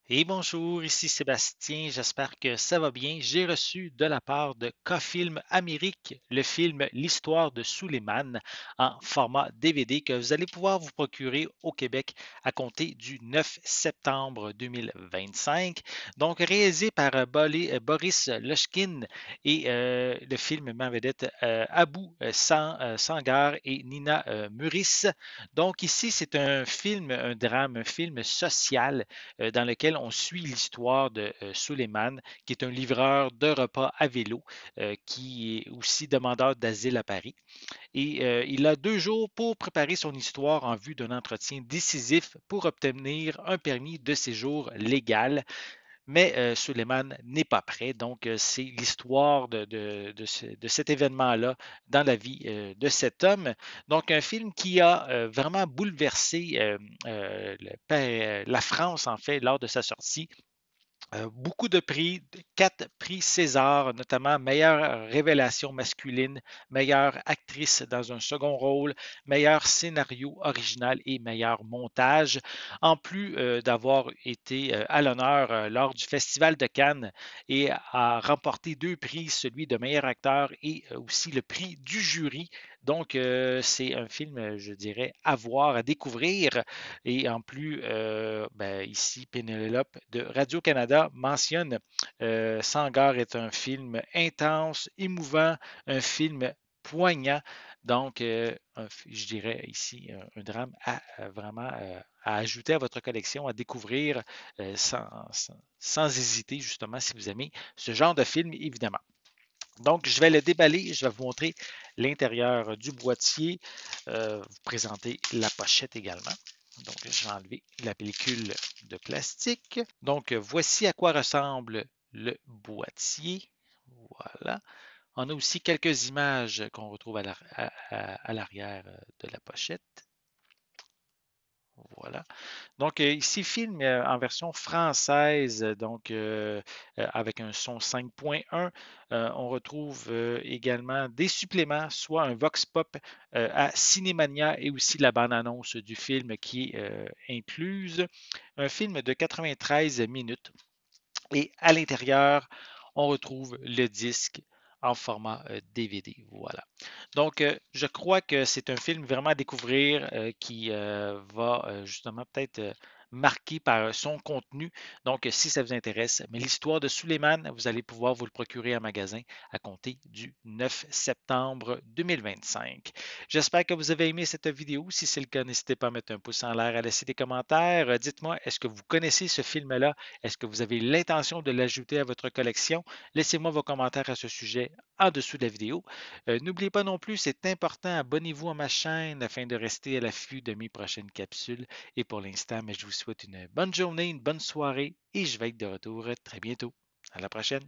Et bonjour, ici Sébastien, j'espère que ça va bien. J'ai reçu de la part de Cofilm Amérique le film L'histoire de Suleiman en format DVD que vous allez pouvoir vous procurer au Québec à compter du 9 septembre 2025. Donc réalisé par Boris Lochkin et le film met en vedette Abou Sangar et Nina Muris. Donc ici c'est un film, un drame, un film social dans lequel on suit l'histoire de Suleiman, qui est un livreur de repas à vélo, qui est aussi demandeur d'asile à Paris. Et il a 2 jours pour préparer son histoire en vue d'un entretien décisif pour obtenir un permis de séjour légal. Mais Suleiman n'est pas prêt. Donc, c'est l'histoire de cet événement-là dans la vie de cet homme. Donc, un film qui a vraiment bouleversé la France, en fait, lors de sa sortie. Beaucoup de prix, 4 prix César, notamment meilleure révélation masculine, meilleure actrice dans un second rôle, meilleur scénario original et meilleur montage, en plus d'avoir été à l'honneur lors du Festival de Cannes et a remporté 2 prix, celui de meilleur acteur et aussi le prix du jury. Donc, c'est un film, je dirais, à voir, à découvrir. Et en plus, ben, ici, Pénélope de Radio-Canada mentionne Sangar est un film intense, émouvant, un film poignant. Donc, je dirais ici un drame vraiment à ajouter à votre collection, à découvrir sans hésiter, justement, si vous aimez ce genre de film, évidemment. Donc, je vais le déballer, je vais vous montrer l'intérieur du boîtier, vous présenter la pochette également. Donc, je vais enlever la pellicule de plastique. Donc, voici à quoi ressemble le boîtier. Voilà. On a aussi quelques images qu'on retrouve à l'arrière de la pochette. Voilà. Donc, ici, film en version française, donc avec un son 5.1. On retrouve également des suppléments, soit un Vox Pop à Cinémania et aussi la bande-annonce du film qui est incluse. Un film de 93 minutes. Et à l'intérieur, on retrouve le disque en format DVD. Voilà. Donc, je crois que c'est un film vraiment à découvrir qui va justement peut-être marqué par son contenu. Donc, si ça vous intéresse, mais l'histoire de Suleiman, vous allez pouvoir vous le procurer en magasin à compter du 9 septembre 2025. J'espère que vous avez aimé cette vidéo. Si c'est le cas, n'hésitez pas à mettre un pouce en l'air, à laisser des commentaires. Dites-moi, est-ce que vous connaissez ce film-là? Est-ce que vous avez l'intention de l'ajouter à votre collection? Laissez-moi vos commentaires à ce sujet en dessous de la vidéo. N'oubliez pas non plus, c'est important, abonnez-vous à ma chaîne afin de rester à l'affût de mes prochaines capsules. Et pour l'instant, je vous souhaite une bonne journée, une bonne soirée et je vais être de retour très bientôt. À la prochaine.